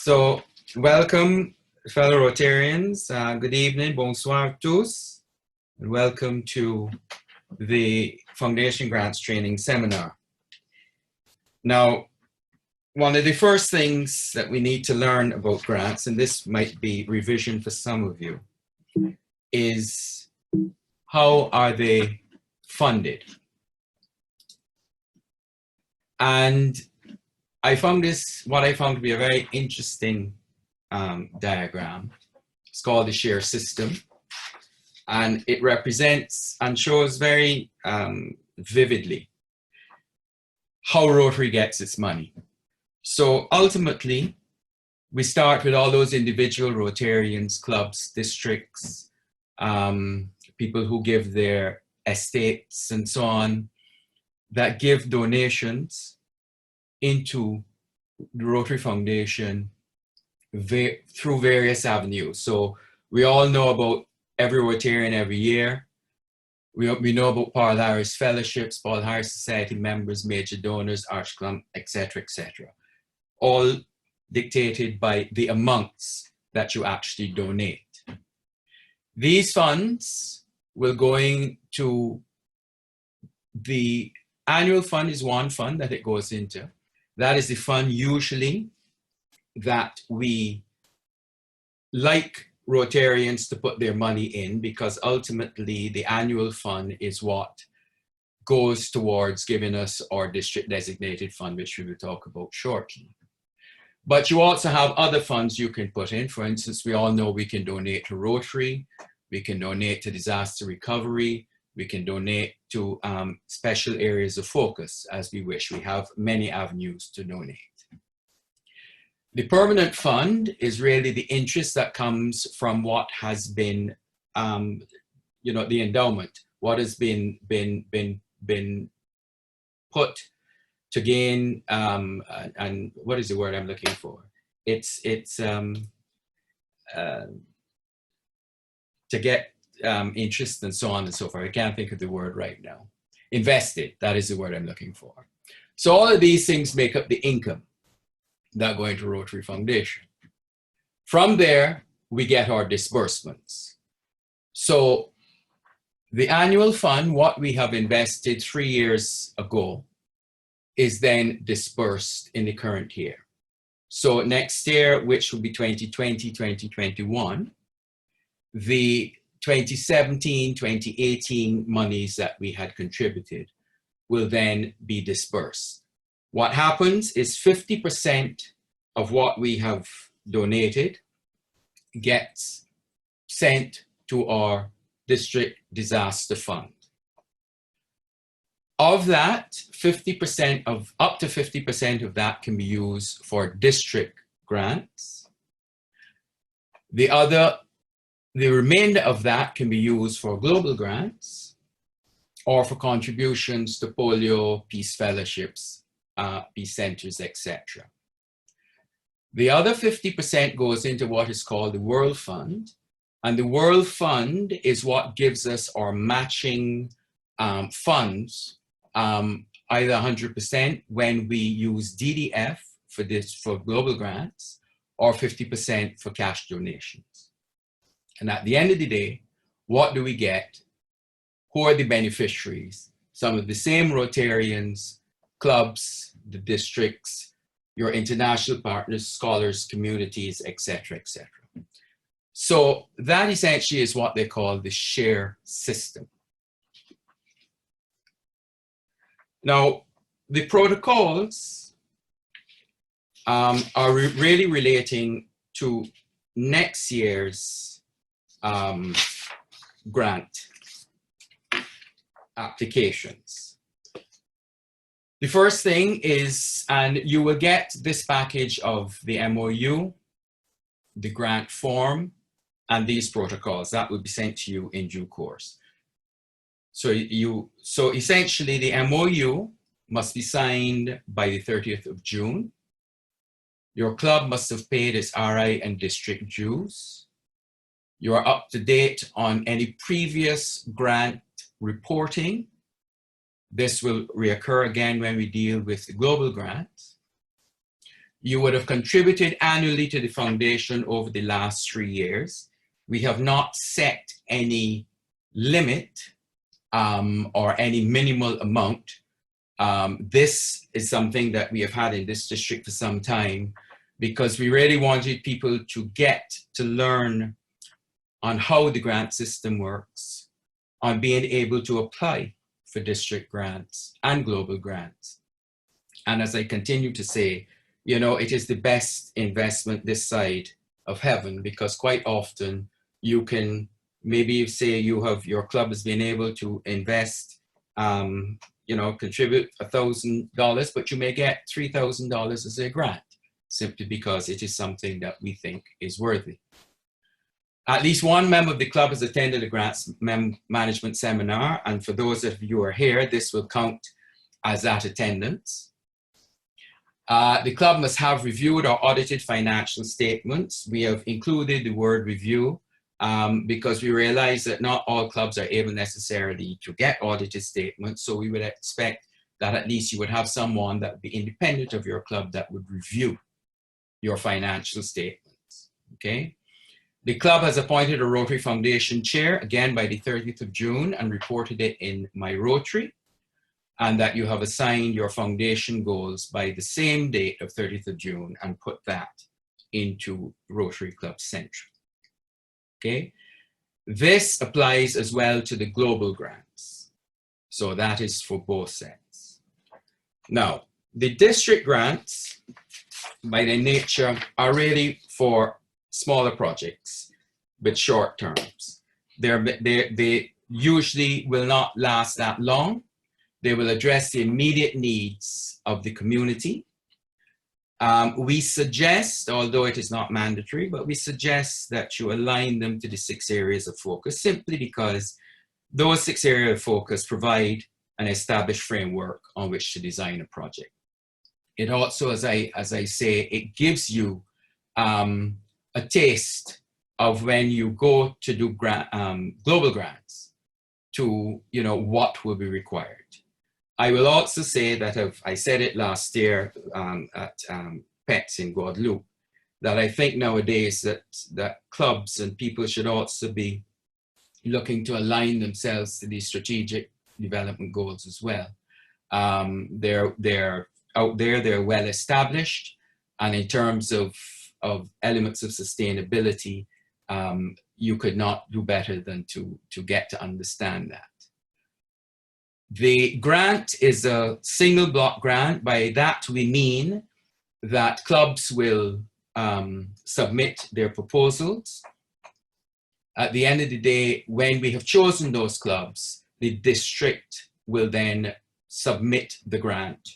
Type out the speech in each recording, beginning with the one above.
So, welcome, fellow Rotarians. Good evening, bonsoir tous, and welcome to the Foundation Grants Training Seminar. Now, one of the first things that we need to learn about grants, and this might be revision for some of you, is how are they funded? And I found what I found to be a very interesting diagram. It's called the share system. And it represents and shows very vividly how Rotary gets its money. So ultimately, we start with all those individual Rotarians, clubs, districts, people who give their estates and so on, that give donations into the Rotary Foundation through various avenues. So we all know about every Rotarian every year. We know about Paul Harris Fellowships, Paul Harris Society members, major donors, Arch Club, etc., etc. All dictated by the amounts that you actually donate. These funds will go into the annual fund is one fund that it goes into. That is the fund usually that we like Rotarians to put their money in, because ultimately the annual fund is what goes towards giving us our district designated fund, which we will talk about shortly. But you also have other funds you can put in. For instance, we all know we can donate to Rotary, we can donate to disaster recovery, we can donate to special areas of focus as we wish. We have many avenues to donate. The permanent fund is really the interest that comes from what has been, the endowment, what has been put to gain, and what is the word I'm looking for? It's to get interest and so on and so forth. I can't think of the word right now. Invested, that is the word I'm looking for. So all of these things make up the income that go into Rotary Foundation. From there, we get our disbursements. So the annual fund, what we have invested 3 years ago, is then dispersed in the current year. So next year, which will be 2020, 2021, the 2017, 2018 monies that we had contributed will then be dispersed. What happens is 50% of what we have donated gets sent to our district disaster fund. Of that, up to 50% of that can be used for district grants. The remainder of that can be used for global grants or for contributions to polio, peace fellowships, peace centers, etc. The other 50% goes into what is called the World Fund. And the World Fund is what gives us our matching funds, either 100% when we use DDF for global grants, or 50% for cash donations. And at the end of the day, what do we get? Who are the beneficiaries? Some of the same Rotarians, clubs, the districts, your international partners, scholars, communities, etc., etc. So that essentially is what they call the share system. Now, the protocols are really relating to next year's grant applications. The first thing is, and you will get this package of the MOU, the grant form, and these protocols that will be sent to you in due course. So essentially the MOU must be signed by the 30th of June. Your club must have paid its RI and district dues. You are up to date on any previous grant reporting. This will reoccur again when we deal with the global grants. You would have contributed annually to the foundation over the last 3 years. We have not set any limit or any minimal amount. This is something that we have had in this district for some time, because we really wanted people to get to learn on how the grant system works, on being able to apply for district grants and global grants. And as I continue to say, you know, it is the best investment this side of heaven, because quite often you can maybe say your club has been able to invest, you know, contribute $1,000, but you may get $3,000 as a grant, simply because it is something that we think is worthy. At least one member of the club has attended a grants management seminar, and for those of you who are here, this will count as that attendance. The club must have reviewed or audited financial statements. We have included the word review because we realize that not all clubs are able necessarily to get audited statements, so we would expect that at least you would have someone that would be independent of your club that would review your financial statements, okay? The club has appointed a Rotary Foundation chair, again by the 30th of June, and reported it in my Rotary, and that you have assigned your foundation goals by the same date of 30th of June and put that into Rotary Club Central, okay? This applies as well to the global grants. So that is for both sets. Now, the district grants, by their nature, are really for smaller projects with short terms. They usually will not last that long. They will address the immediate needs of the community. We suggest, although it is not mandatory, but we suggest that you align them to the 6 areas of focus, simply because those 6 areas of focus provide an established framework on which to design a project. It also, as I say, it gives you a taste of when you go to do global grants, to, you know, what will be required. I will also say that I said it last year at PETS in Guadeloupe, that I think nowadays that clubs and people should also be looking to align themselves to these strategic development goals as well. They're out there, they're well established, and in terms of elements of sustainability, you could not do better than to get to understand that. The grant is a single block grant. By that we mean that clubs will submit their proposals. At the end of the day, when we have chosen those clubs, the district will then submit the grant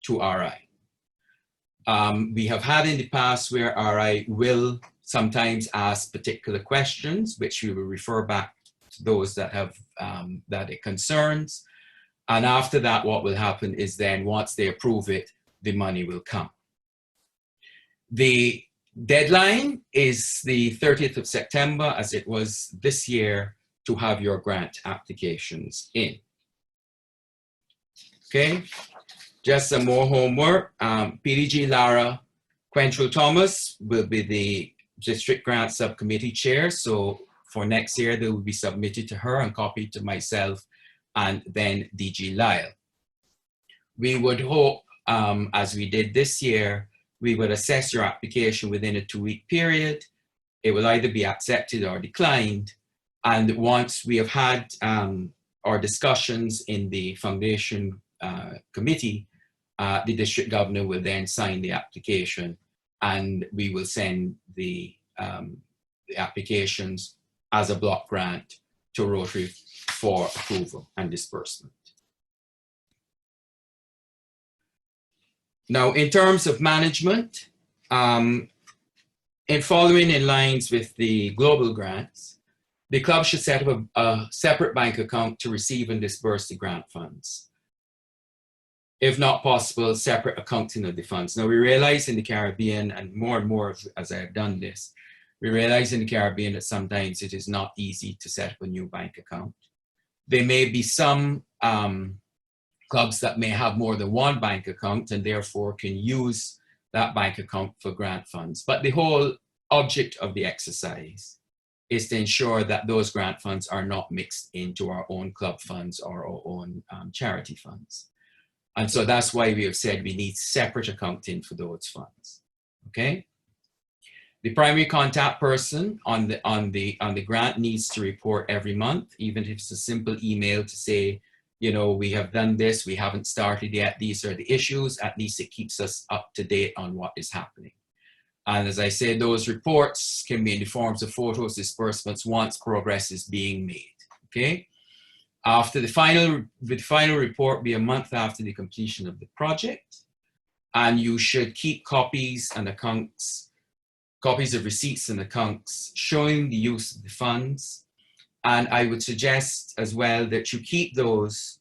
to RI. We have had in the past where RI will sometimes ask particular questions, which we will refer back to those that have that it concerns. And after that, what will happen is then once they approve it, the money will come. The deadline is the 30th of September, as it was this year, to have your grant applications in. Okay, just some more homework. PDG Lara Quentrell Thomas will be the District Grant Subcommittee Chair. So for next year, they will be submitted to her and copied to myself and then DG Lyle. We would hope, as we did this year, we would assess your application within a 2-week period. It will either be accepted or declined. And once we have had our discussions in the foundation committee, the district governor will then sign the application, and we will send the applications as a block grant to Rotary for approval and disbursement. Now, in terms of management, in following in lines with the global grants, the club should set up a separate bank account to receive and disburse the grant funds. If not possible, separate accounting of the funds. Now, we realize in the Caribbean, and more as I have done this, we realize in the Caribbean that sometimes it is not easy to set up a new bank account. There may be some clubs that may have more than one bank account and therefore can use that bank account for grant funds. But the whole object of the exercise is to ensure that those grant funds are not mixed into our own club funds or our own charity funds. And so that's why we have said we need separate accounting for those funds, okay? The primary contact person on the grant needs to report every month, even if it's a simple email to say, you know, we have done this, we haven't started yet, these are the issues. At least it keeps us up to date on what is happening. And as I said, those reports can be in the forms of photos, disbursements, once progress is being made, okay? After the final report be a month after the completion of the project, and you should keep copies and accounts, copies of receipts and accounts showing the use of the funds. And I would suggest as well that you keep those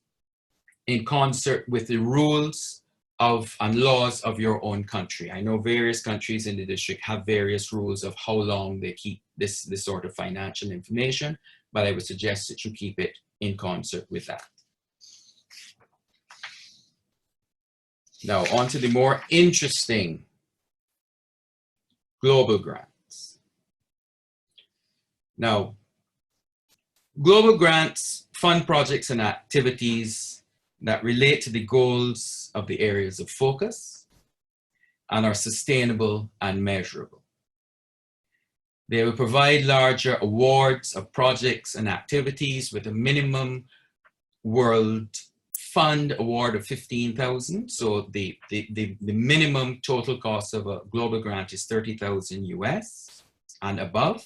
in concert with the rules and laws of your own country. I know various countries in the district have various rules of how long they keep this sort of financial information, but I would suggest that you keep it in concert with that. Now, on to the more interesting global grants. Now, global grants fund projects and activities that relate to the goals of the areas of focus and are sustainable and measurable. They will provide larger awards of projects and activities with a minimum world fund award of $15,000. So the minimum total cost of a global grant is $30,000 US and above.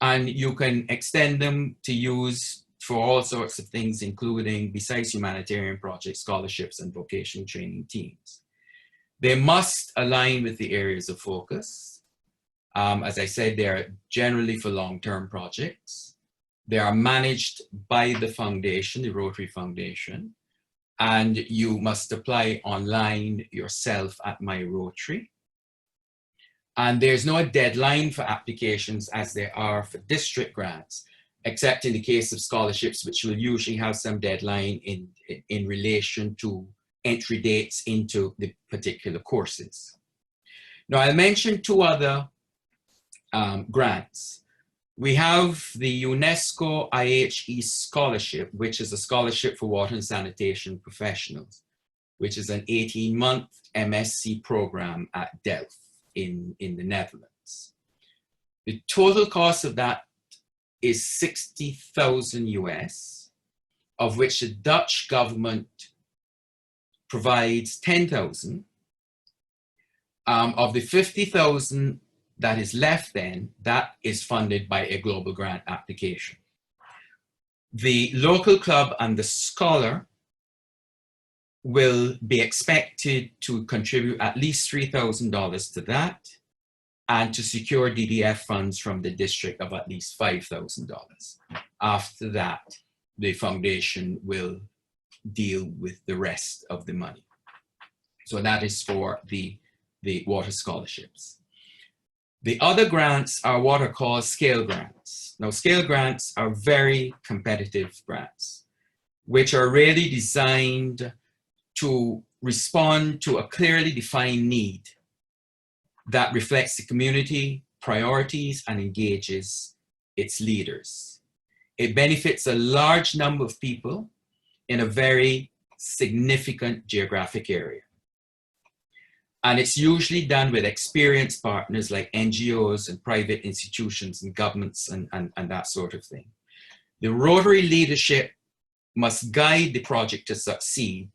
And you can extend them to use for all sorts of things, including, besides humanitarian projects, scholarships, and vocational training teams. They must align with the areas of focus. As I said, they're generally for long-term projects. They are managed by the foundation, the Rotary Foundation, and you must apply online yourself at My Rotary. And there's no deadline for applications as there are for district grants, except in the case of scholarships, which will usually have some deadline in relation to entry dates into the particular courses. Now, I'll mention two other grants. We have the Unesco Ihe Scholarship, which is a scholarship for water and sanitation professionals, which is an 18-month MSc program at Delft in the Netherlands. The total cost of that is $60,000 US, of which the Dutch government provides $10,000. Of the $50,000 that is left then, that is funded by a global grant application. The local club and the scholar will be expected to contribute at least $3,000 to that, and to secure DDF funds from the district of at least $5,000. After that, the foundation will deal with the rest of the money. So that is for the water scholarships. The other grants are what are called scale grants. Now, scale grants are very competitive grants, which are really designed to respond to a clearly defined need that reflects the community priorities and engages its leaders. It benefits a large number of people in a very significant geographic area. And it's usually done with experienced partners like NGOs and private institutions and governments and that sort of thing. The Rotary leadership must guide the project to succeed,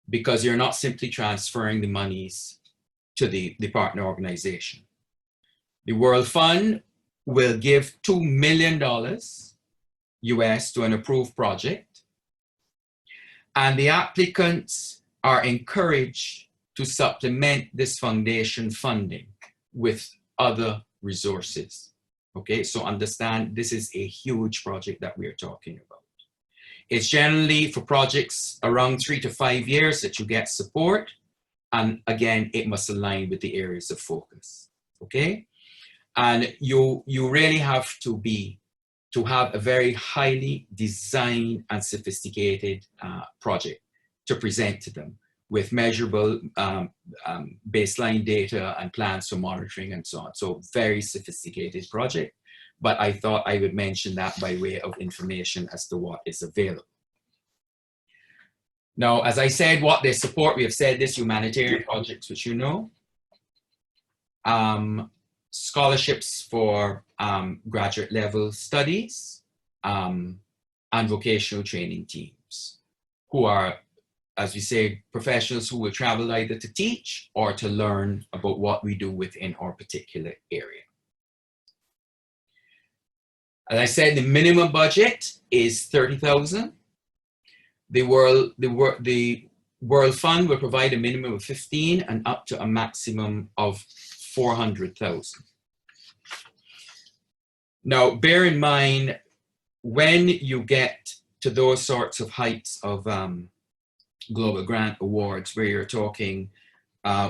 because you're not simply transferring the monies to the partner organization. The World Fund will give $2 million US to an approved project, and the applicants are encouraged to supplement this foundation funding with other resources. Okay, so understand this is a huge project that we're talking about. It's generally for projects around 3 to 5 years that you get support. And again, it must align with the areas of focus, okay? And you really have to have a very highly designed and sophisticated project to present to them, with measurable baseline data and plans for monitoring and so on. So very sophisticated project, but I thought I would mention that by way of information as to what is available. Now, as I said, what they support, we have said this, humanitarian projects, which you know, scholarships for graduate level studies, and vocational training teams, who are, as we say, professionals who will travel either to teach or to learn about what we do within our particular area. As I said, the minimum budget is $30,000. The World Fund will provide a minimum of 15 and up to a maximum of 400,000. Now, bear in mind, when you get to those sorts of heights of global grant awards, where you're talking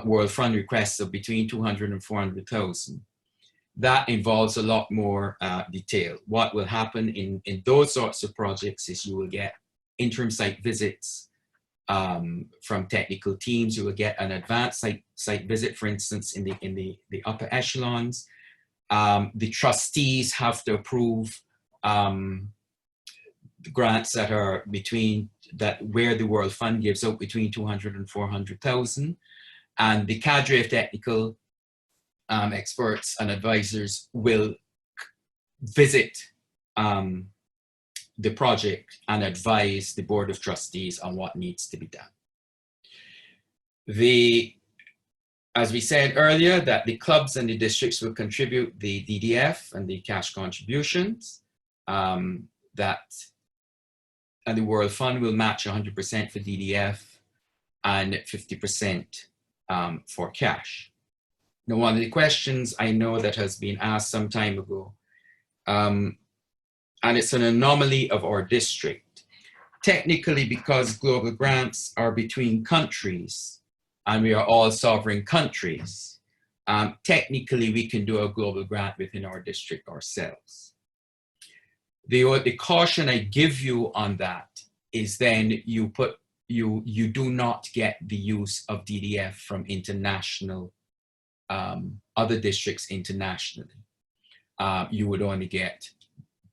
World Fund requests of between 200 and 400,000, that involves a lot more detail. What will happen in those sorts of projects is you will get interim site visits from technical teams. You will get an advanced site visit, for instance, in the upper echelons. The trustees have to approve the grants that are where the World Fund gives out between 200 and 400,000, and the cadre of technical experts and advisors will visit the project and advise the Board of Trustees on what needs to be done. As we said earlier, that the clubs and the districts will contribute the DDF and the cash contributions, and the World Fund will match 100% for DDF and 50% for cash. Now, one of the questions I know that has been asked some time ago, and it's an anomaly of our district. Technically, because global grants are between countries and we are all sovereign countries, technically we can do a global grant within our district ourselves. The caution I give you on that is then you do not get the use of DDF from international, other districts internationally. You would only get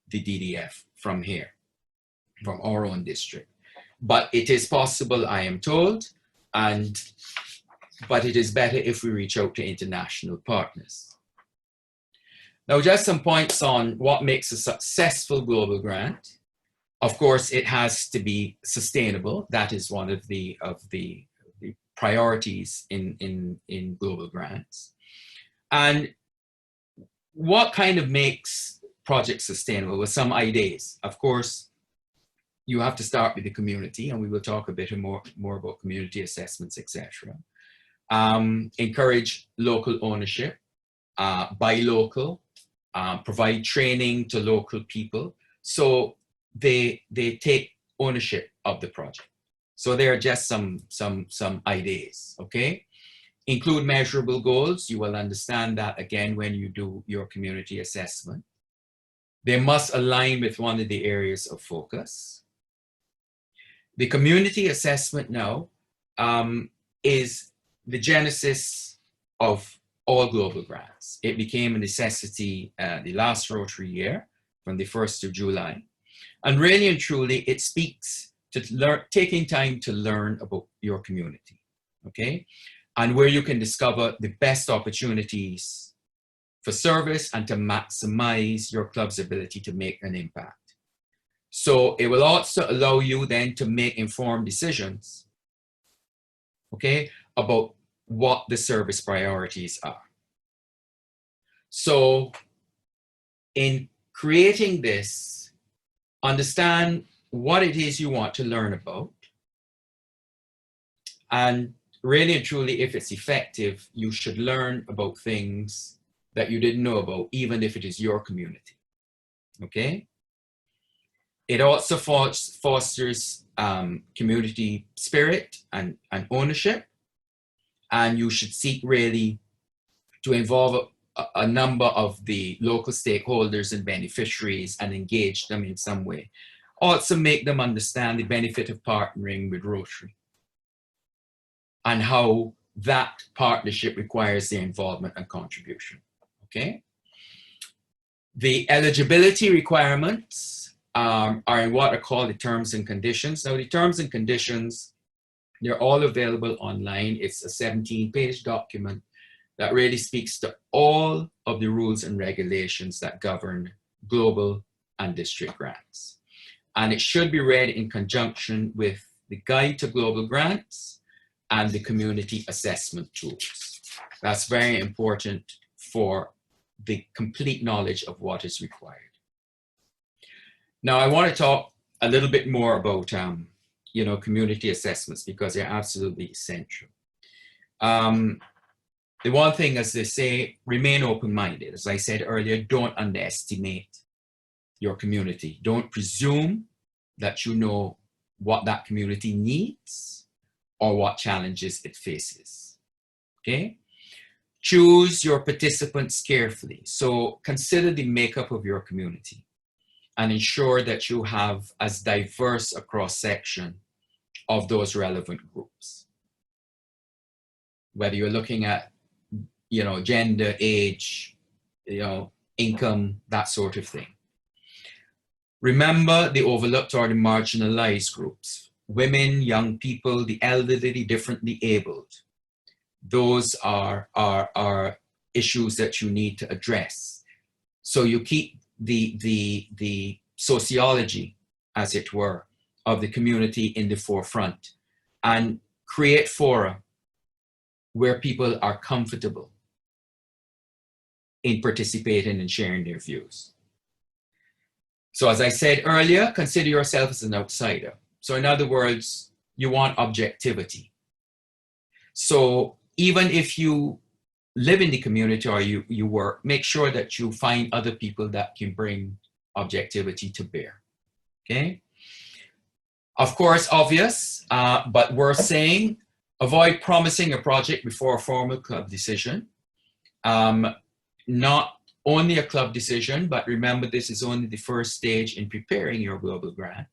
the DDF from here, from our own district. But it is possible, I am told, but it is better if we reach out to international partners. Now, just some points on what makes a successful global grant. Of course, it has to be sustainable. That is one of the priorities in global grants. And what kind of makes projects sustainable? With some ideas. Of course, you have to start with the community, and we will talk a bit more about community assessments, etc. Encourage local ownership, buy local, provide training to local people, so they take ownership of the project. So there are just some ideas, okay? Include measurable goals. You will understand that again when you do your community assessment. They must align with one of the areas of focus. The community assessment now is the genesis of all global grants. It became a necessity the last Rotary year, from the 1st of July. And really and truly, it speaks to taking time to learn about your community, okay? And where you can discover the best opportunities for service and to maximize your club's ability to make an impact. So it will also allow you then to make informed decisions, okay, about what the service priorities are. So in creating this, understand what it is you want to learn about. And really and truly, if it's effective, you should learn about things that you didn't know about, even if it is your community, okay? It also fosters community spirit and ownership. And you should seek really to involve a number of the local stakeholders and beneficiaries and engage them in some way. Also make them understand the benefit of partnering with Rotary. and how that partnership requires their involvement and contribution, okay? The eligibility requirements are in what are called the terms and conditions. Now, the terms and conditions, they're all available online. It's a 17-page document that really speaks to all of the rules and regulations that govern global and district grants. And it should be read in conjunction with the Guide to Global Grants and the community assessment tools. That's very important for the complete knowledge of what is required. Now, I want to talk a little bit more about community assessments, because they're absolutely essential. The one thing, as they say, remain open-minded. As I said earlier, don't underestimate your community. Don't presume that you know what that community needs or what challenges it faces, okay? Choose your participants carefully. So consider the makeup of your community and ensure that you have as diverse a cross-section of those relevant groups. Whether you're looking at, gender, age, income, that sort of thing. Remember the overlooked or the marginalized groups: women, young people, the elderly, the differently abled. Those are issues that you need to address. So you keep the sociology, as it were, of the community in the forefront, and create fora where people are comfortable in participating and sharing their views. So as I said earlier, consider yourself as an outsider. So in other words, you want objectivity. So even if you live in the community or you work, make sure that you find other people that can bring objectivity to bear, okay? Of course, obvious, but worth saying, avoid promising a project before a formal club decision. Not only a club decision, but remember, this is only the first stage in preparing your global grant.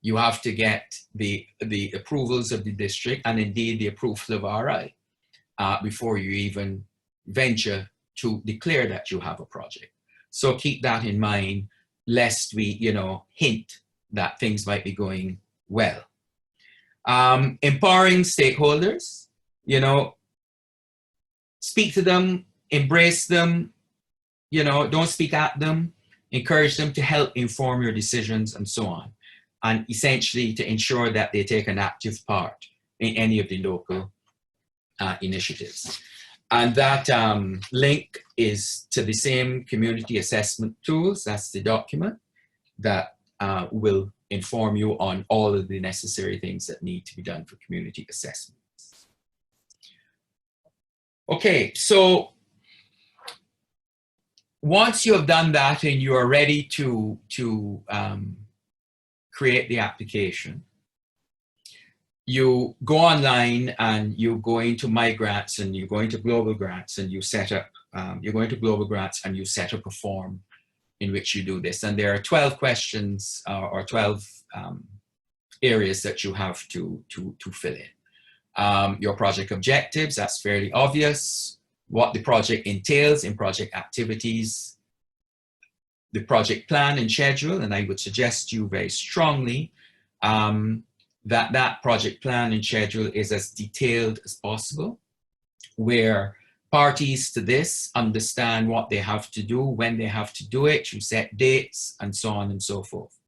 You have to get the approvals of the district and indeed the approval of RI before you even venture to declare that you have a project. So keep that in mind, lest we, hint that things might be going well. Empowering stakeholders, speak to them, embrace them, don't speak at them, encourage them to help inform your decisions and so on. And essentially to ensure that they take an active part in any of the local initiatives. And that link is to the same community assessment tools. That's the document that will inform you on all of the necessary things that need to be done for community assessments. Okay, so once you have done that and you are ready to create the application, you go online and you go into My Grants and you go into Global Grants and you set up, you're going to Global Grants and you set up a form in which you do this. And there are 12 questions or 12 areas that you have to fill in. Your project objectives, that's fairly obvious. What the project entails in project activities, the project plan and schedule, and I would suggest you very strongly that project plan and schedule is as detailed as possible, where parties to this understand what they have to do, when they have to do it, you set dates, and so on and so forth.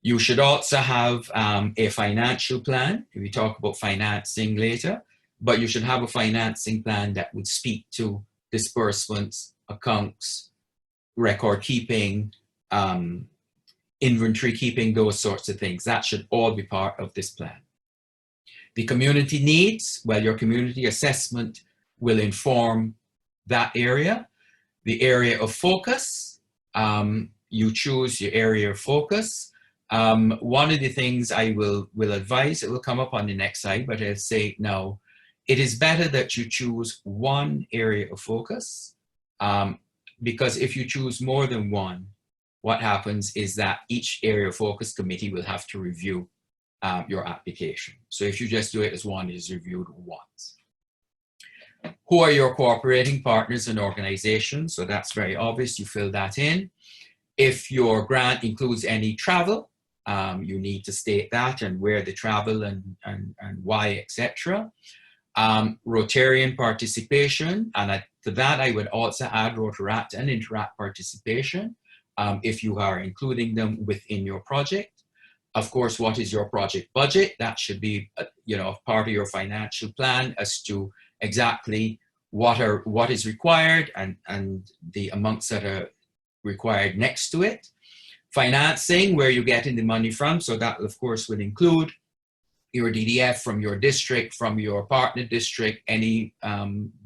You should also have a financial plan. We talk about financing later, but you should have a financing plan that would speak to disbursements, accounts, record keeping, inventory keeping, those sorts of things. That should all be part of this plan. The community needs, well, your community assessment will inform that area. The area of focus, you choose your area of focus. One of the things I will advise, it will come up on the next slide, but I'll say it now, it is better that you choose one area of focus, because if you choose more than one, what happens is that each area of focus committee will have to review your application. So if you just do it as one, it is reviewed once. Who are your cooperating partners and organizations? So that's very obvious, you fill that in. If your grant includes any travel, you need to state that and where the travel and why, etc. Rotarian participation, and to that I would also add Rotaract and Interact participation if you are including them within your project. Of course, what is your project budget? That should be part of your financial plan as to exactly what is required and the amounts that are required next to it. Financing, where you're getting the money from, so that of course will include your DDF from your district, from your partner district, any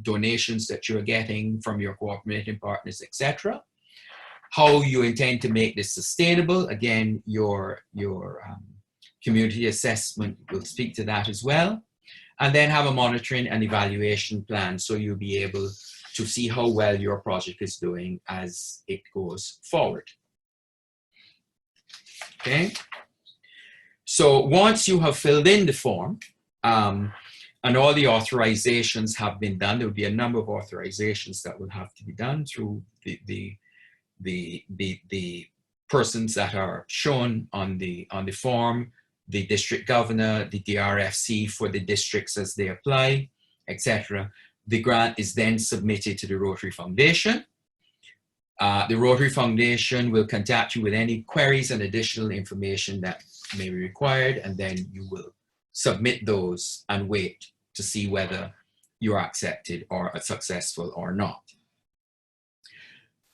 donations that you're getting from your cooperating partners, etc. How you intend to make this sustainable, again, your community assessment will speak to that as well. And then have a monitoring and evaluation plan, so you'll be able to see how well your project is doing as it goes forward. Okay, so once you have filled in the form and all the authorizations have been done, there will be a number of authorizations that will have to be done through the persons that are shown on the form, the district governor, the DRFC for the districts as they apply, etc. The grant is then submitted to the Rotary Foundation. The Rotary Foundation will contact you with any queries and additional information that may be required, and then you will submit those and wait to see whether you're accepted or successful or not.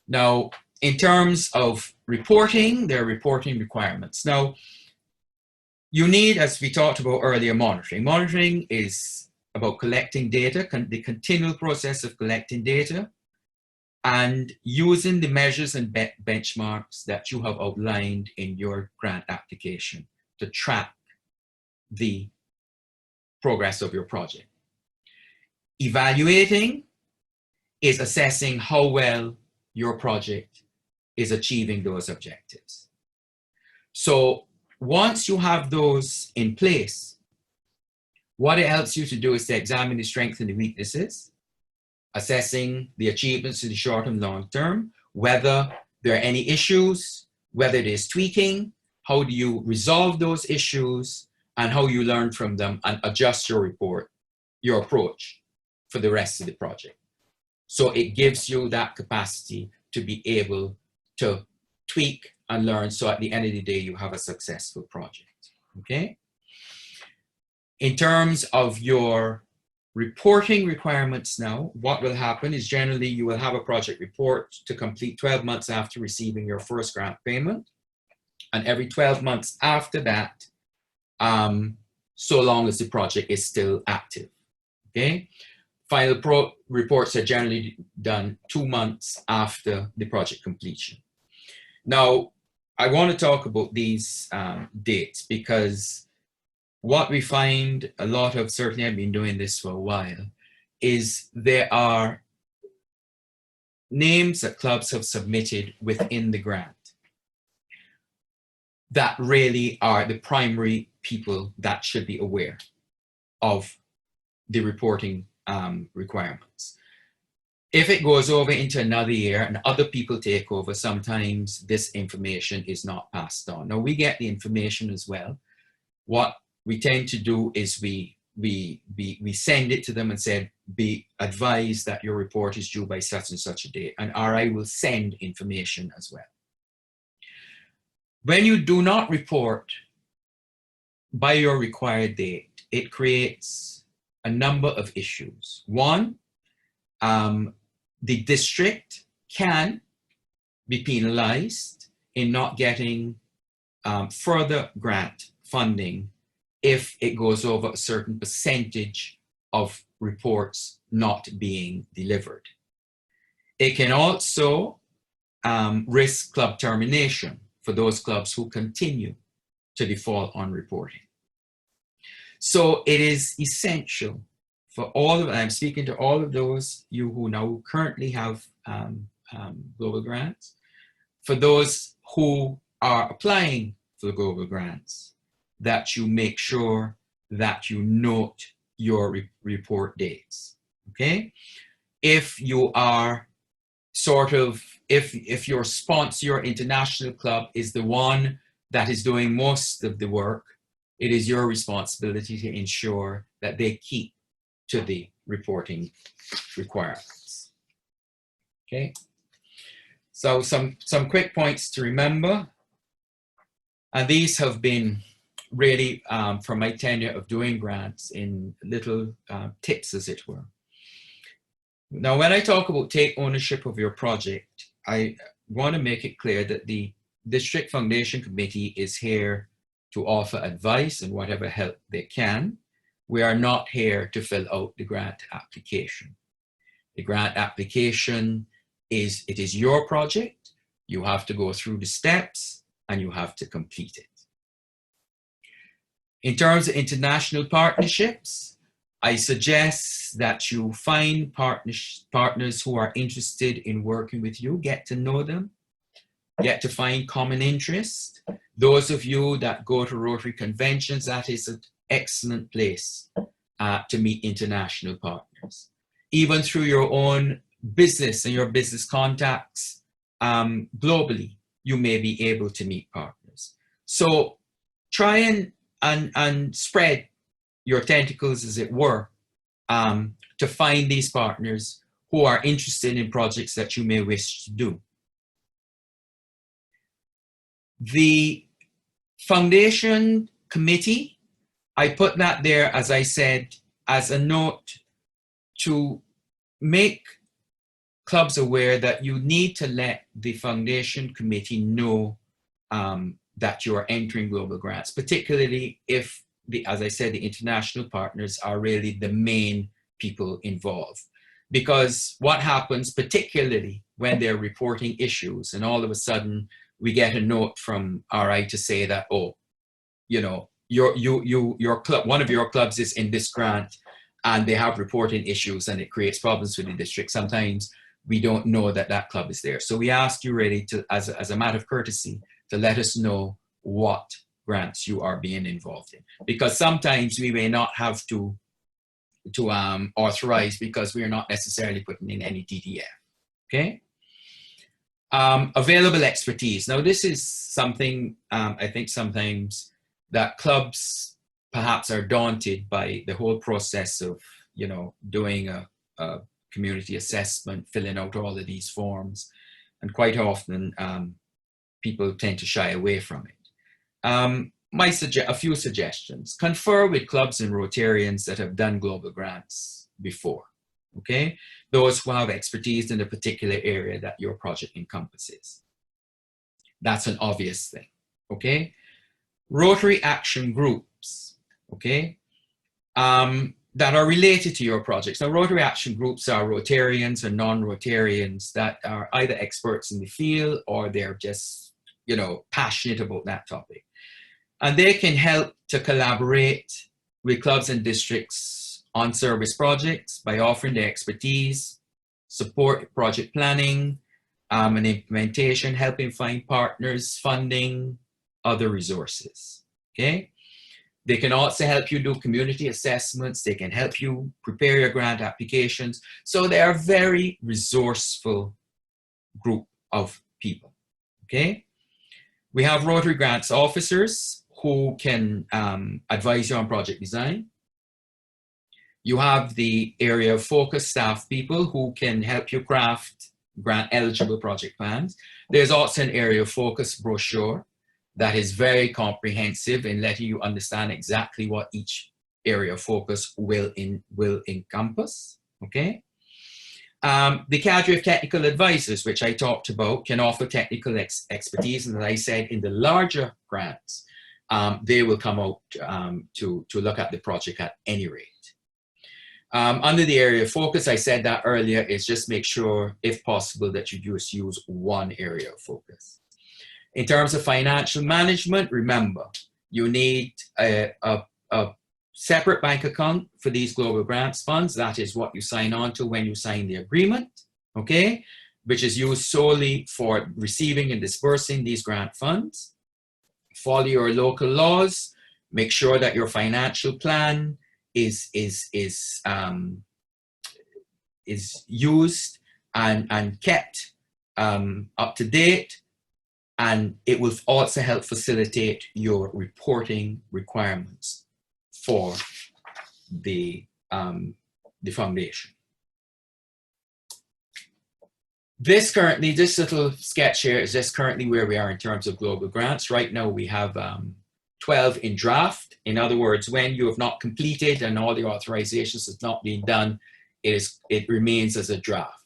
Now, in terms of reporting, there are reporting requirements. Now, you need, as we talked about earlier, monitoring. Monitoring is about collecting data, the continual process of collecting data, and using the measures and benchmarks that you have outlined in your grant application to track the progress of your project. Evaluating is assessing how well your project is achieving those objectives. So once you have those in place, what it helps you to do is to examine the strengths and the weaknesses, assessing the achievements in the short and long term, whether there are any issues, whether there's tweaking, how do you resolve those issues, and how you learn from them and adjust your report, your approach for the rest of the project. So it gives you that capacity to be able to tweak and learn, so at the end of the day, you have a successful project, okay? In terms of your reporting requirements now, what will happen is generally you will have a project report to complete 12 months after receiving your first grant payment, and every 12 months after that, so long as the project is still active, okay? Final reports are generally done 2 months after the project completion. Now, I want to talk about these dates, because what we find a lot of, certainly I've been doing this for a while, is there are names that clubs have submitted within the grant that really are the primary people that should be aware of the reporting requirements. If it goes over into another year and other people take over, sometimes this information is not passed on. Now, we get the information as well. What we tend to do is we send it to them and say, be advised that your report is due by such and such a date, and RI will send information as well. When you do not report by your required date, it creates a number of issues. One, the district can be penalized in not getting further grant funding if it goes over a certain percentage of reports not being delivered. It can also risk club termination for those clubs who continue to default on reporting. So it is essential for all of, I'm speaking to all of those you who now currently have global grants, for those who are applying for the global grants, that you make sure that you note your report dates, okay? If you are if your sponsor, your international club, is the one that is doing most of the work, it is your responsibility to ensure that they keep to the reporting requirements, okay? So some quick points to remember, and these have been really from my tenure of doing grants in little tips, as it were. Now, when I talk about take ownership of your project, I want to make it clear that the District Foundation Committee is here to offer advice and whatever help they can. We are not here to fill out the grant application. The grant application is your project. You have to go through the steps and you have to complete it. In terms of international partnerships, I suggest that you find partners who are interested in working with you, get to know them, get to find common interest. Those of you that go to Rotary conventions, that is an excellent place to meet international partners. Even through your own business and your business contacts globally, you may be able to meet partners. So try and spread your tentacles, as it were, to find these partners who are interested in projects that you may wish to do. The foundation committee, I put that there, as I said, as a note to make clubs aware that you need to let the foundation committee know that you are entering global grants, particularly if, as I said, the international partners are really the main people involved. Because what happens, particularly when they're reporting issues, and all of a sudden we get a note from RI to say that, oh, you know, your club, one of your clubs is in this grant and they have reporting issues and it creates problems for the district. Sometimes we don't know that that club is there. So we ask you really to, as a matter of courtesy, to let us know what grants you are being involved in, because sometimes we may not have to authorize because we are not necessarily putting in any DDF. Okay. Available expertise. Now, this is something I think sometimes that clubs perhaps are daunted by the whole process of, you know, doing a community assessment, filling out all of these forms, and quite often people tend to shy away from it. A few suggestions. Confer with clubs and Rotarians that have done global grants before, okay? Those who have expertise in a particular area that your project encompasses. That's an obvious thing, okay? Rotary action groups, okay? That are related to your projects. Now, Rotary action groups are Rotarians or non-Rotarians that are either experts in the field or they're just, you know, passionate about that topic. And they can help to collaborate with clubs and districts on service projects by offering their expertise, support project planning and implementation, helping find partners, funding, other resources, okay? They can also help you do community assessments. They can help you prepare your grant applications. So they are a very resourceful group of people, okay? We have Rotary Grants officers who can advise you on project design. You have the area of focus staff people who can help you craft grant eligible project plans. There's also an area of focus brochure that is very comprehensive in letting you understand exactly what each area of focus will encompass, okay? The cadre of technical advisors, which I talked about, can offer technical expertise. And as I said, in the larger grants, they will come out to look at the project at any rate. Under the area of focus, I said that earlier, is just make sure, if possible, that you just use one area of focus. In terms of financial management, remember, you need a separate bank account for these global grants funds. That is what you sign on to when you sign the agreement, okay? Which is used solely for receiving and dispersing these grant funds. Follow your local laws. Make sure that your financial plan is used and kept up to date, and it will also help facilitate your reporting requirements for the foundation. This little sketch here is just currently where we are in terms of global grants. Right now we have 12 in draft. In other words, when you have not completed and all the authorizations have not been done, it remains as a draft.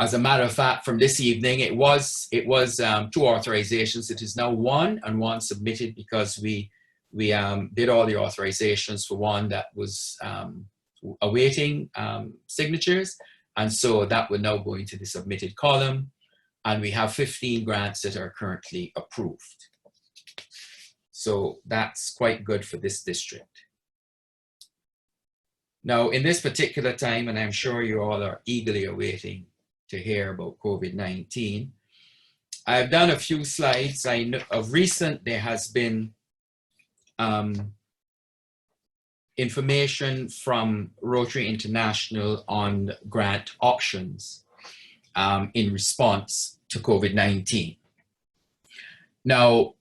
As a matter of fact, from this evening, it was 2 authorizations. It is now 1, and 1 submitted because we did all the authorizations for one that was awaiting signatures. And so that will now go into the submitted column. And we have 15 grants that are currently approved. So that's quite good for this district. Now, in this particular time, and I'm sure you all are eagerly awaiting to hear about COVID-19, I've done a few slides. I know of recent, there has been information from Rotary International on grant options in response to COVID-19. Now,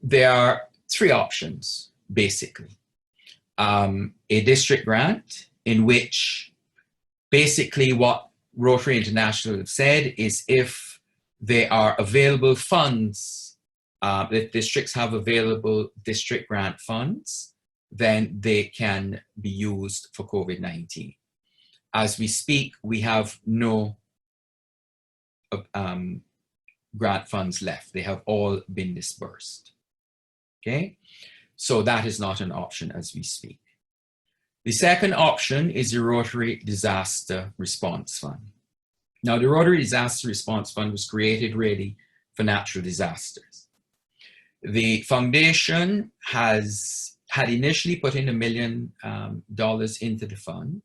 there are 3 options, basically. A district grant, in which basically what Rotary International have said is if there are available funds, if districts have available district grant funds, then they can be used for COVID-19. As we speak, we have no grant funds left. They have all been dispersed. Okay, so that is not an option as we speak. The second option is the Rotary Disaster Response Fund. Now, the Rotary Disaster Response Fund was created really for natural disasters. The foundation had initially put in $1 million into the fund.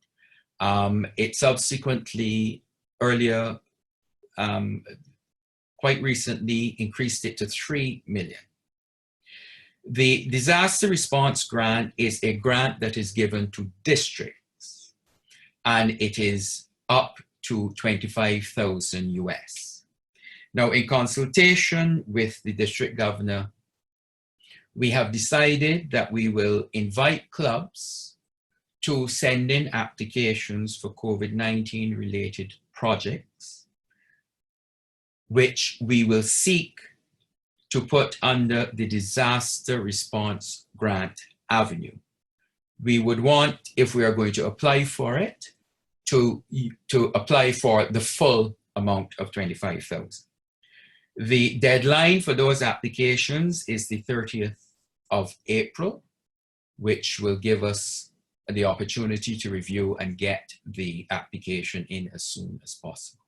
It subsequently, earlier, quite recently, increased it to $3 million. The disaster response grant is a grant that is given to districts, and it is up to $25,000 US. Now, in consultation with the district governor, we have decided that we will invite clubs to send in applications for COVID-19 related projects, which we will seek to put under the disaster response grant avenue. We would want, if we are going to apply for it, to apply for the full amount of $25,000. The deadline for those applications is the 30th of April, which will give us the opportunity to review and get the application in as soon as possible.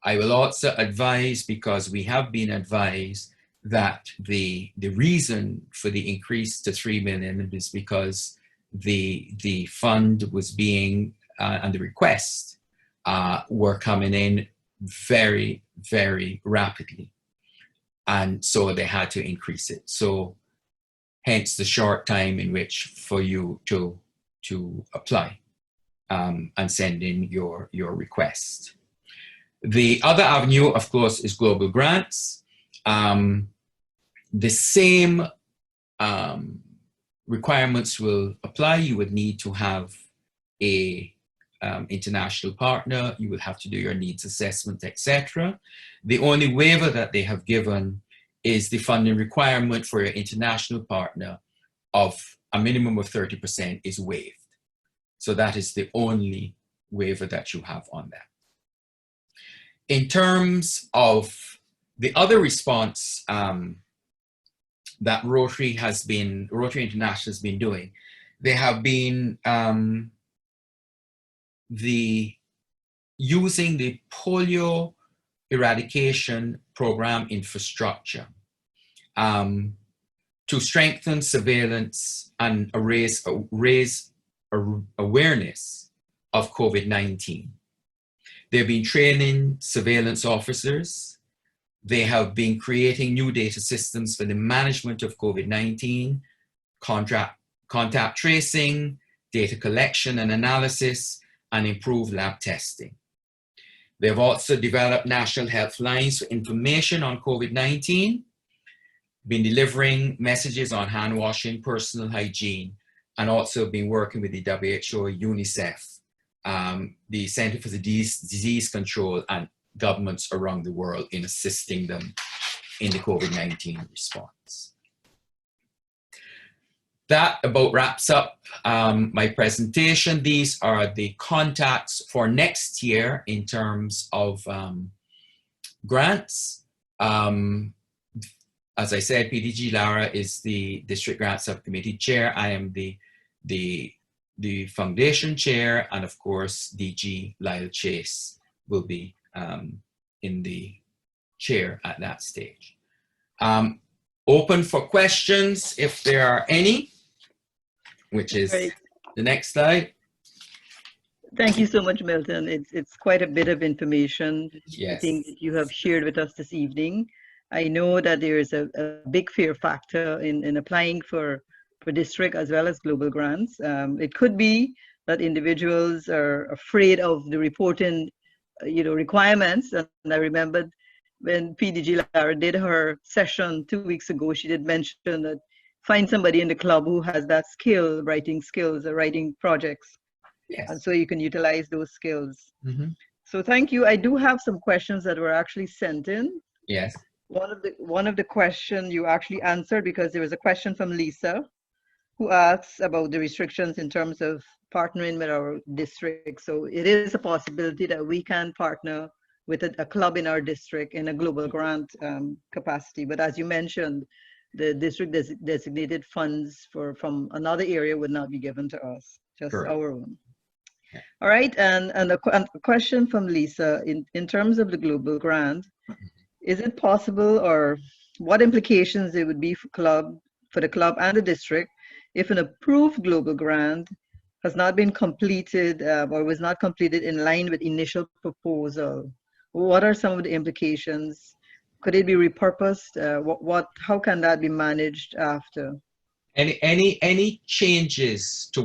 I will also advise, because we have been advised that the reason for the increase to $3 million is because the fund was being, and the requests were coming in very, very rapidly. And so they had to increase it. So hence the short time in which for you to apply and send in your request. The other avenue, of course, is global grants. The same requirements will apply. You would need to have a international partner. You would have to do your needs assessment, etc. The only waiver that they have given is the funding requirement for your international partner of a minimum of 30% is waived. So that is the only waiver that you have on that. In terms of the other response that Rotary International has been doing, they have been using the polio eradication program infrastructure to strengthen surveillance and raise awareness of COVID-19. They've been training surveillance officers. They have been creating new data systems for the management of COVID-19, contact tracing, data collection and analysis, and improved lab testing. They've also developed national health lines for information on COVID-19, been delivering messages on hand washing, personal hygiene, and also been working with the WHO, UNICEF, the Center for Disease Control, and governments around the world in assisting them in the COVID-19 response. That about wraps up my presentation. These are the contacts for next year in terms of grants. As I said, PDG Lara is the District Grant Subcommittee Chair. I am the Foundation Chair, and of course, DG Lyle Chase will be in the chair at that stage. Open for questions if there are any, which is the next slide. Thank you so much, Milton. It's quite a bit of information. Yes. I think that you have shared with us this evening. I know that there is a big fear factor in applying for district as well as global grants. It could be that individuals are afraid of the reporting requirements. And I remembered when PDG Lara did her session 2 weeks ago, she did mention that find somebody in the club who has that skill, writing skills or writing projects. Yes. And so you can utilize those skills. Mm-hmm. So thank you. I do have some questions that were actually sent in. Yes. One of the questions you actually answered, because there was a question from Lisa who asks about the restrictions in terms of partnering with our district. So it is a possibility that we can partner with a club in our district in a global grant capacity. But as you mentioned, the district designated funds from another area would not be given to us, just Correct. our own. All right, and a question from Lisa, in terms of the global grant, is it possible, or what implications it would be for the club and the district if an approved global grant has not been completed or was not completed in line with initial proposal? What are some of the implications? Could it be repurposed? How can that be managed after? Any changes to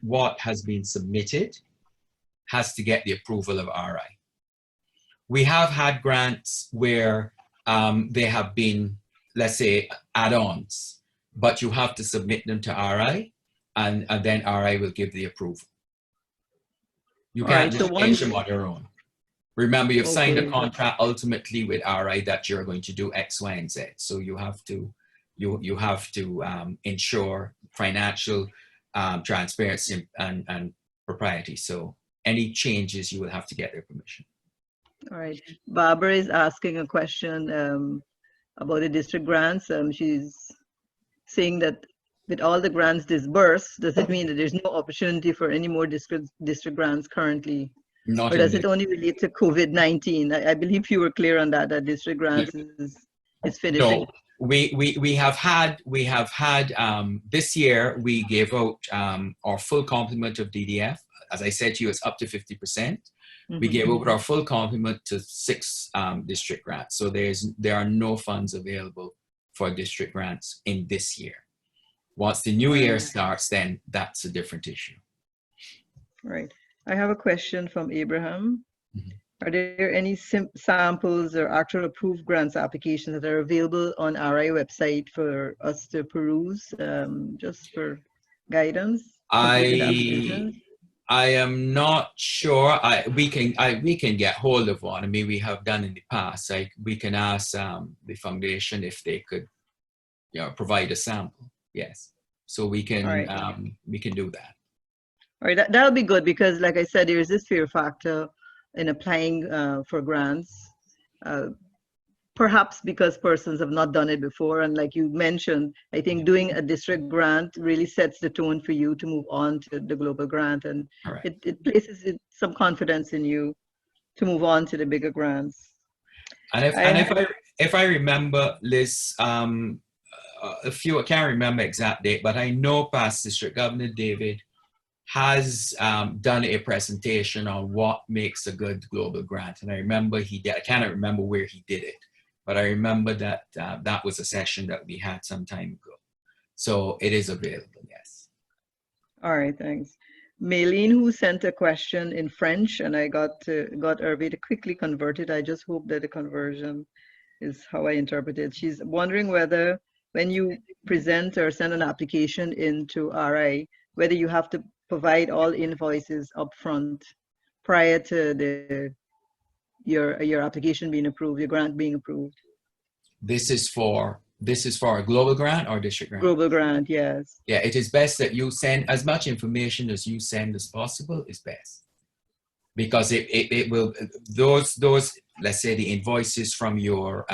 what has been submitted has to get the approval of RI. We have had grants where they have been, let's say, add-ons, but you have to submit them to RI, and then RI will give the approval. You can't just change them on your own. Remember, you've signed a contract ultimately with RI that you're going to do X, Y, and Z. So you have to ensure financial transparency and propriety. So any changes, you will have to get their permission. All right. Barbara is asking a question about the district grants. She's saying that with all the grants disbursed, does it mean that there's no opportunity for any more district grants currently? Not or does it only relate to COVID-19? I believe you were clear on that district grants is finishing. No, we have had this year we gave out our full complement of DDF. As I said to you, it's up to 50%. We gave out our full complement to 6 district grants. So there are no funds available for district grants in this year. Once the new year starts, then that's a different issue. Right. I have a question from Abraham. Are there any samples or actual approved grants applications that are available on RI website for us to peruse, just for guidance? I am not sure. We can get hold of one. I mean, we have done in the past. We can ask the foundation if they could, provide a sample. Yes, so we can do that. All right, that'll be good, because, like I said, there is this fear factor in applying for grants. Perhaps because persons have not done it before, and like you mentioned, I think doing a district grant really sets the tone for you to move on to the global grant, and it places some confidence in you to move on to the bigger grants. And if I remember, Liz, I can't remember exact date, but I know past District Governor David has done a presentation on what makes a good global grant, and I remember he did. I cannot remember where he did it, but I remember that that was a session that we had some time ago. So it is available, yes. All right, thanks. Maylene, who sent a question in French, and I got Hervé to quickly convert it. I just hope that the conversion is how I interpret it. She's wondering whether when you present or send an application into RI, whether you have to provide all invoices upfront prior to your application being approved, your grant being approved. This is for a global grant or district grant? Global grant, yes. Yeah, it is best that you send as much information as you send as possible is best. Because it will, those, let's say the invoices from your,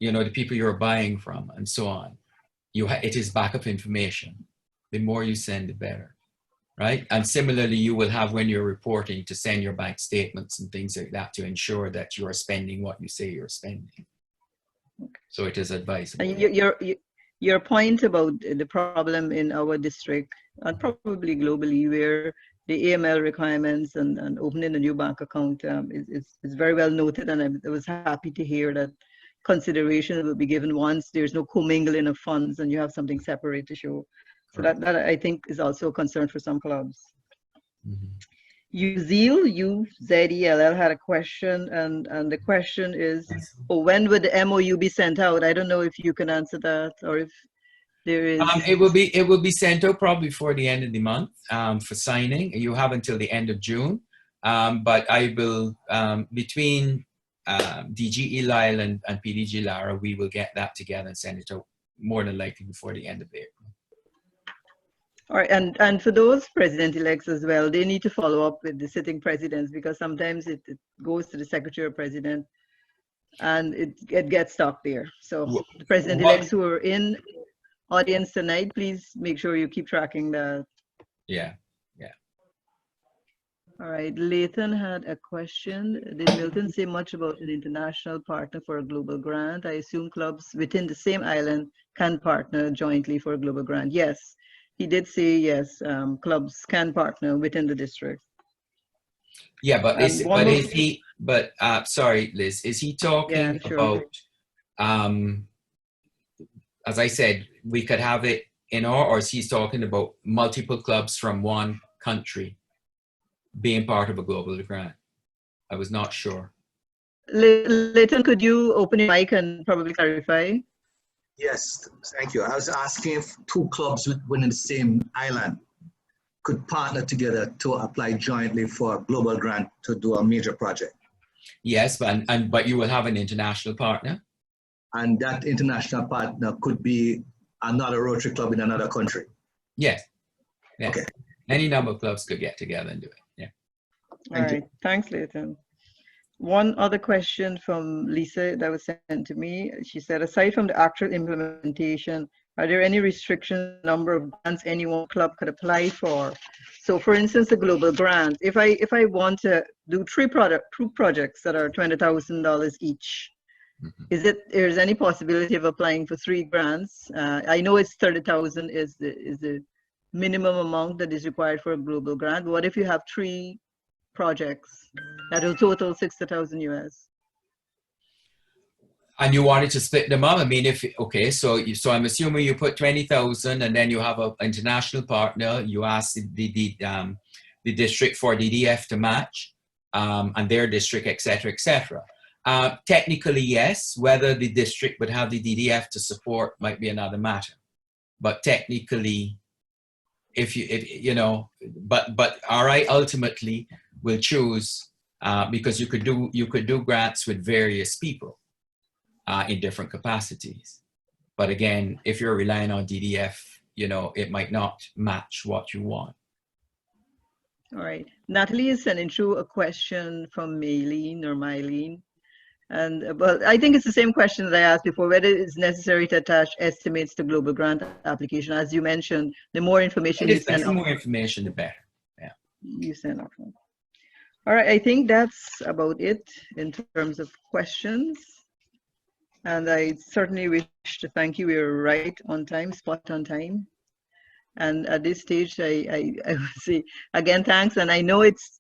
you know, the people you're buying from and so on, it is backup information. The more you send, the better, right? And similarly, you will have when you're reporting to send your bank statements and things like that to ensure that you are spending what you say you're spending. So it is advisable. And your point about the problem in our district and probably globally, where the AML requirements and opening a new bank account is very well noted, and I was happy to hear that consideration will be given once there's no commingling of funds and you have something separate to show. So that I think is also a concern for some clubs. UZELL had a question, and the question is, when would the MOU be sent out? I don't know if you can answer that, or if there is. It will be sent out probably before the end of the month for signing. You have until the end of June, but I will between DG Lyle and PDG Lara, we will get that together and send it out more than likely before the end of April. All right, and for those president-elects as well, they need to follow up with the sitting presidents, because sometimes it goes to the secretary or president and it gets stuck there. So the president-elects who are in audience tonight, please make sure you keep tracking that. Yeah. All right, Layton had a question. Did Milton say much about an international partner for a global grant? I assume clubs within the same island can partner jointly for a global grant. Yes. He did say yes, clubs can partner within the district. Yeah, but sorry, Liz, is he talking about, as I said, we could have it in or is he talking about multiple clubs from one country being part of a global grant? I was not sure. Leighton, could you open your mic and probably clarify? Yes, thank you. I was asking if two clubs within the same island could partner together to apply jointly for a global grant to do a major project. Yes, but you will have an international partner. And that international partner could be another Rotary club in another country. Yes. Okay. Any number of clubs could get together and do it. Yeah. All right. Thanks, Leighton. One other question from Lisa that was sent to me. She said, aside from the actual implementation, are there any restrictions number of grants any one club could apply for? So for instance, a global grant, if I want to do two projects that are $20,000 each, there's any possibility of applying for 3 grants? I know it's 30,000 is the minimum amount that is required for a global grant. But what if you have 3 projects that will total 60,000 US? And you wanted to split them up. I mean, so I'm assuming you put 20,000, and then you have an international partner. You ask the district for DDF to match, and their district, etc., etc. Technically, yes. Whether the district would have the DDF to support might be another matter. But technically, but RI ultimately will choose because you could do grants with various people in different capacities. But again, if you're relying on DDF, it might not match what you want. All right. Natalie is sending through a question from Mylene. And well, I think it's the same question that I asked before, whether it's necessary to attach estimates to global grant application. As you mentioned, the more information you send, the more information, the better. Yeah. You send up. All right, I think that's about it in terms of questions. And I certainly wish to thank you. We're right on time, spot on time. And at this stage, I would say again, thanks. And I know it's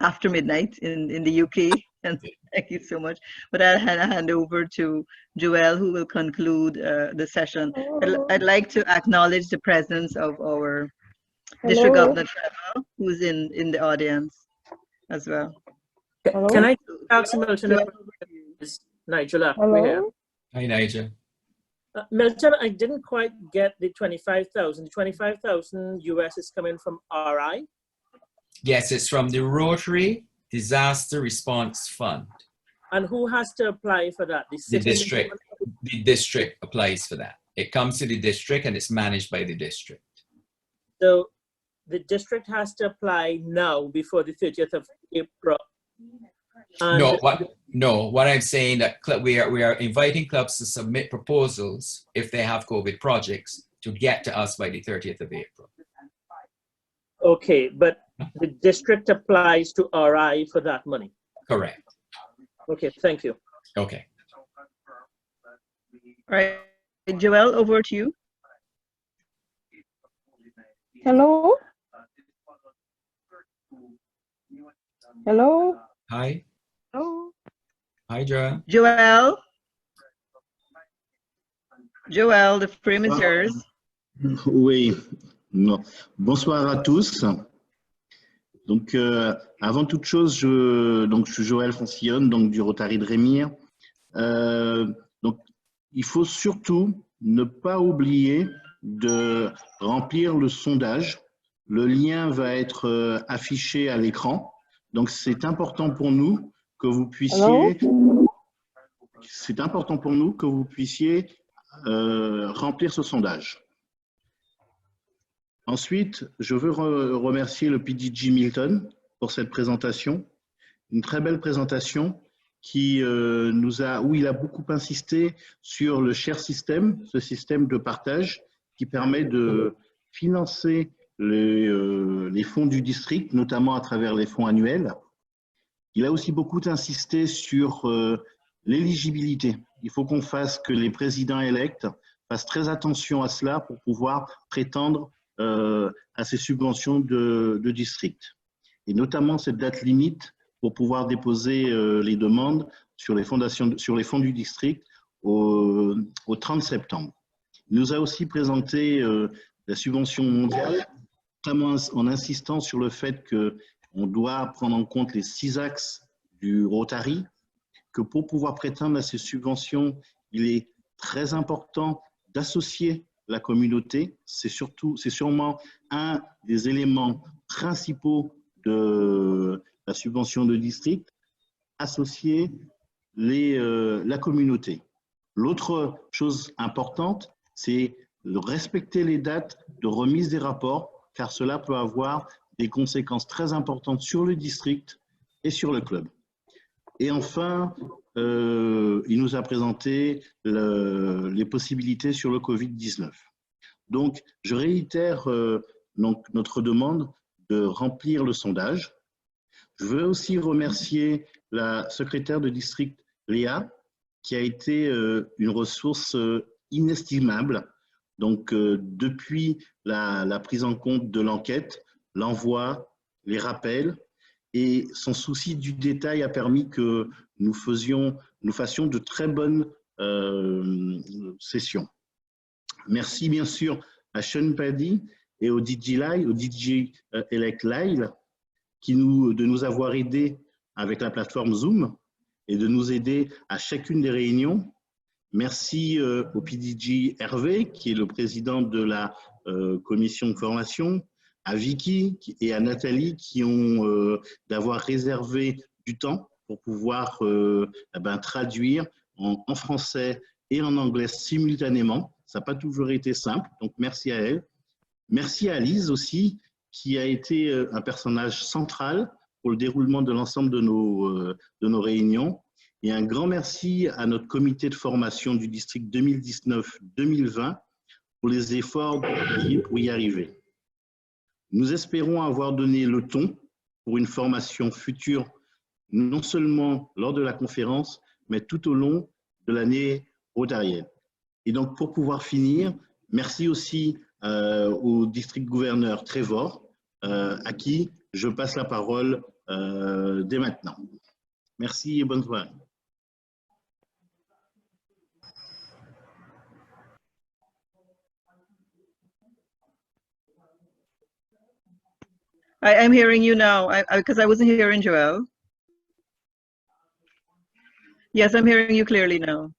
after midnight in the UK. And thank you so much. But I'll hand over to Joelle, who will conclude the session. I'd like to acknowledge the presence of our District Governor Trevor, who's in the audience as well. Can I ask Milton? Joelle, Nigel, Hello? we're here. Hi, Nigel. Milton, I didn't quite get the 25,000. The 25,000 US is coming from RI. Yes, it's from the Rotary Disaster Response Fund. And who has to apply for that? The city? district. The district applies for that. It comes to the district and it's managed by the district. So the district has to apply now before the 30th of April. And What I'm saying that we are inviting clubs to submit proposals if they have COVID projects to get to us by the 30th of April. okay, but the district applies to RI for that money. Correct. Okay, thank you. Okay. All right, Joelle, over to you. Hello? Hello? Hi. Oh, Hi, Joel. Joelle, the frame is yours. Oui, non. Bonsoir à tous. Donc, avant toute chose, je suis Joël Foncillonne, donc du Rotary de Rémire. Donc, il faut surtout ne pas oublier de remplir le sondage. Le lien va être affiché à l'écran. Donc, c'est important pour nous que vous puissiez. C'est important pour nous que vous puissiez remplir ce sondage. Ensuite, je veux remercier le PDG Milton pour cette présentation, une très belle présentation qui où il a beaucoup insisté sur le share system, ce système de partage qui permet de financer les fonds du district, notamment à travers les fonds annuels. Il a aussi beaucoup insisté sur l'éligibilité. Il faut qu'on fasse que les présidents élects fassent très attention à cela pour pouvoir prétendre à ces subventions de district. Et notamment cette date limite pour pouvoir déposer les demandes sur les fonds du district au 30 septembre. Il nous a aussi présenté la subvention mondiale, notamment en insistant sur le fait qu'on doit prendre en compte les 6 axes du Rotary, que pour pouvoir prétendre à ces subventions, il est très important d'associer la communauté. C'est sûrement un des éléments principaux de la subvention de district, associer la communauté. L'autre chose importante, c'est de respecter les dates de remise des rapports, car cela peut avoir des conséquences très importantes sur le district et sur le club. Et enfin, il nous a présenté les possibilités sur le Covid-19. Donc, je réitère notre demande de remplir le sondage. Je veux aussi remercier la secrétaire de district, Léa, qui a été une ressource inestimable. Donc, depuis la prise en compte de l'enquête, l'envoi, les rappels, et son souci du détail a permis que nous fassions de très bonnes sessions. Merci bien sûr à Sean Paddy et au DJ Elect Lyle de nous avoir aidés avec la plateforme Zoom et de nous aider à chacune des réunions. Merci au PDG Hervé, qui est le président de la commission de formation, à Vicky et à Nathalie qui ont d'avoir réservé du temps pour pouvoir traduire en français et en anglais simultanément. Ça n'a pas toujours été simple, donc merci à elle. Merci à Lise aussi, qui a été un personnage central pour le déroulement de l'ensemble de nos réunions. Et un grand merci à notre comité de formation du district 2019-2020 pour les efforts pour y arriver. Nous espérons avoir donné le ton pour une formation future, non seulement lors de la conférence, mais tout au long de l'année rotarienne. Et donc, pour pouvoir finir, merci aussi au district gouverneur Trevor, à qui je passe la parole dès maintenant. Merci et bonne soirée. I'm hearing you now, because I wasn't hearing Joel. Yes, I'm hearing you clearly now.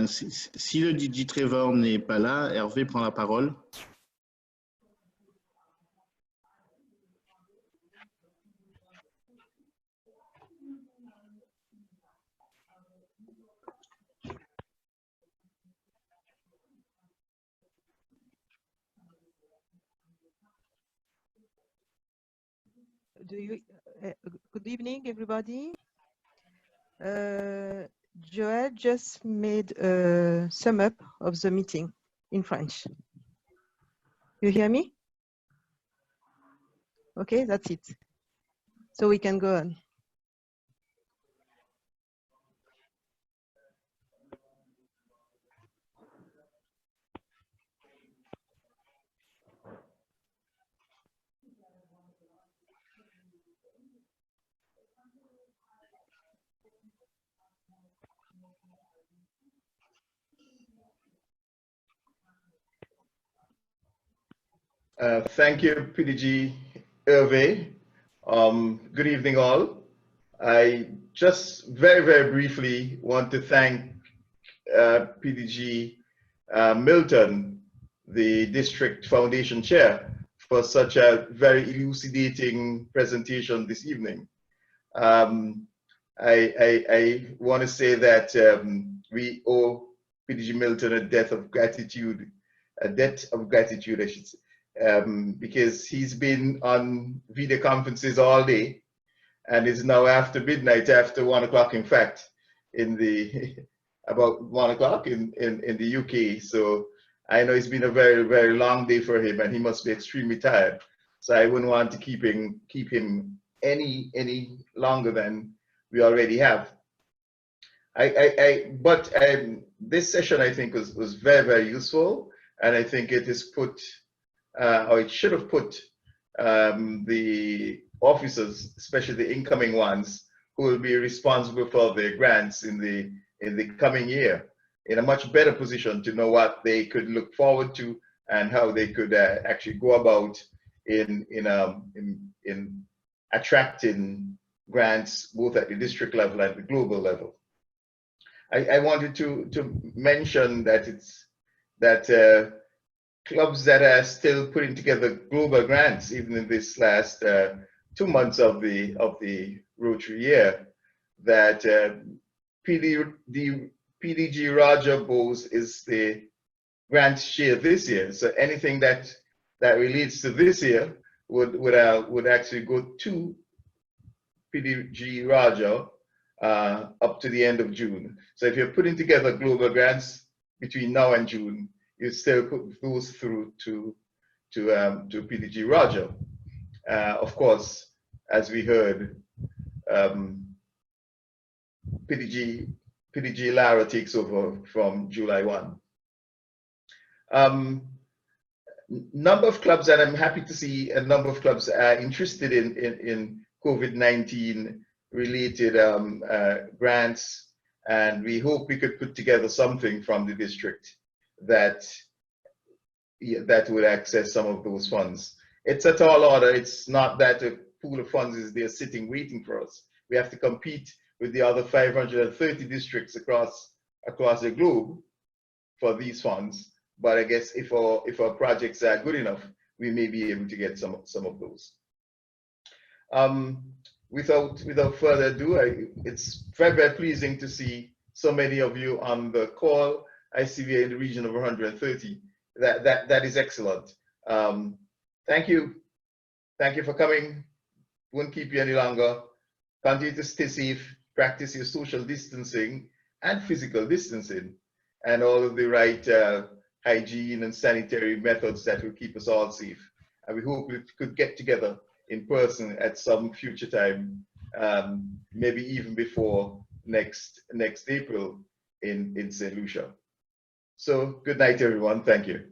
Si le DJ Trevor n'est pas là, Hervé prend la parole. Good evening, everybody. Joel just made a sum up of the meeting in French. You hear me? Okay, that's it. So we can go on. Thank you, PDG Hervé. Good evening, all. I just very briefly want to thank PDG Milton, the District Foundation Chair, for such a very elucidating presentation this evening. I want to say that we owe PDG Milton a debt of gratitude, I should say. Because he's been on video conferences all day, and it's now after midnight, after 1 o'clock, in fact, in the about 1 o'clock in the UK. So I know it's been a very long day for him, and he must be extremely tired. So I wouldn't want to keep him any longer than we already have. But this session, I think, was very useful, and I think it has put or it should have put the officers, especially the incoming ones, who will be responsible for the grants in the coming year, in a much better position to know what they could look forward to and how they could actually go about in attracting grants both at the district level and the global level. I wanted to mention that clubs that are still putting together global grants, even in this last 2 months of the Rotary year, that PDG Roger Bowes is the grant share this year. So anything that relates to this year would actually go to PDG Roger up to the end of June. So if you're putting together global grants between now and June, you still put those through to PDG Roger. Of course, as we heard, PDG Lara takes over from July 1. Number of clubs, and I'm happy to see a number of clubs are interested in COVID-19 related grants, and we hope we could put together something from the district that would access some of those funds. It's a tall order. It's not that a pool of funds is there sitting waiting for us. We have to compete with the other 530 districts across the globe for these funds. But I guess if our projects are good enough, we may be able to get some of those. Without further ado, it's very pleasing to see so many of you on the call. I see we are in the region of 130. That is excellent. Thank you for coming. Won't keep you any longer. Continue to stay safe, practice your social distancing and physical distancing, and all of the right hygiene and sanitary methods that will keep us all safe. And we hope we could get together in person at some future time maybe even before next April in St. Lucia. So good night, everyone. Thank you.